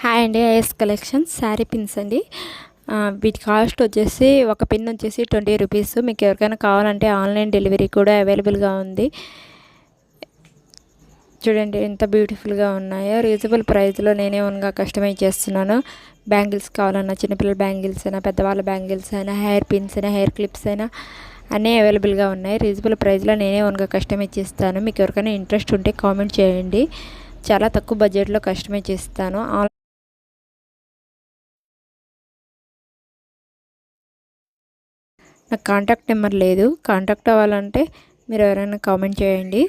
Hi అండి, is collections sari pins అండి. వీటి కాస్ట్ వచ్చేసి ఒక పిన్ వచ్చేసి 20 రూపీస్. మీకు ఎవరికైనా కావాలంటే ఆన్లైన్ డెలివరీ కూడా అవైలబుల్గా ఉంది. చూడండి ఎంత బ్యూటిఫుల్గా ఉన్నాయో. రీజనబుల్ ప్రైస్లో నేనే ఓన్గా కస్టమైజ్ చేస్తున్నాను. బ్యాంగిల్స్ కావాలన్నా, చిన్నపిల్లల బ్యాంగిల్స్ అయినా, పెద్దవాళ్ళ బ్యాంగిల్స్ అయినా, హెయిర్ పిన్స్ అయినా, హెయిర్ క్లిప్స్ అయినా అన్నీ అవైలబుల్గా ఉన్నాయి. రీజనబుల్ ప్రైస్లో నేనే ఓన్గా కస్టమైజ్ చేస్తాను. మీకు ఎవరికైనా ఇంట్రెస్ట్ ఉంటే కామెంట్ చేయండి. చాలా తక్కువ బడ్జెట్లో కస్టమైజ్ చేస్తాను. నాకు కాంటాక్ట్ నెంబర్ లేదు. కాంటాక్ట్ అవ్వాలంటే మీరు ఎవరైనా కామెంట్ చేయండి.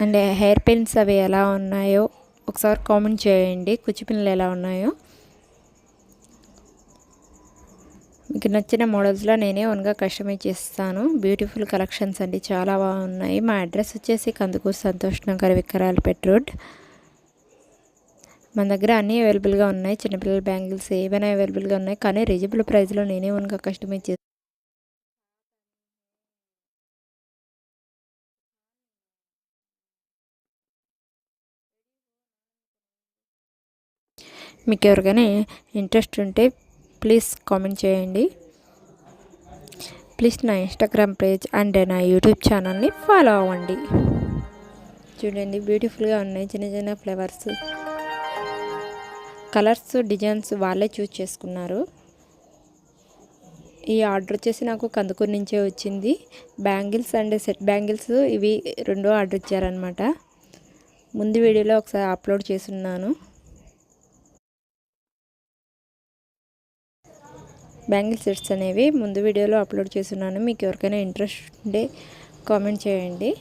అండ్ హెయిర్ పిన్స్ అవి ఎలా ఉన్నాయో ఒకసారి కామెంట్ చేయండి. కుచ్చి పిన్నులు ఎలా ఉన్నాయో. మీకు నచ్చిన మోడల్స్లో నేనే ఓన్గా కస్టమైజ్ చేస్తాను. బ్యూటిఫుల్ కలెక్షన్స్ అండి, చాలా బాగున్నాయి. మా అడ్రస్ వచ్చేసి కందుకూరు సంతోష్ నగర్, విక్రాలపేట రోడ్. మన దగ్గర అన్నీ అవైలబుల్గా ఉన్నాయి. చిన్నపిల్లల బ్యాంగిల్స్ ఏవైనా అవైలబుల్గా ఉన్నాయి, కానీ రీజనబుల్ ప్రైస్లో నేనే ఓన్గా కస్టమైజ్ చేస్తాను. మీకు ఎవరికైనా ఇంట్రెస్ట్ ఉంటే ప్లీజ్ కామెంట్ చేయండి. ప్లీజ్ నా ఇన్స్టాగ్రామ్ పేజ్ అండ్ నా యూట్యూబ్ ఛానల్ని ఫాలో అవ్వండి. చూడండి బ్యూటిఫుల్గా ఉన్నాయి. చిన్న చిన్న ఫ్లవర్స్, కలర్స్, డిజైన్స్ వాళ్ళే చూస్ చేసుకున్నారు. ఈ ఆర్డర్ వచ్చేసి నాకు కందుకూరు నుంచే వచ్చింది. బ్యాంగిల్స్ అండ్ సెట్ బ్యాంగిల్స్ ఇవి రెండో ఆర్డర్ ఇచ్చారనమాట. ముందు వీడియోలో ఒకసారి అప్లోడ్ చేస్తున్నాను. బ్యాంగిల్ సెట్స్ అనేవి ముందు వీడియోలో అప్లోడ్ చేస్తున్నాను. మీకు ఎవరికైనా ఇంట్రెస్ట్ ఉంటే కామెంట్ చేయండి.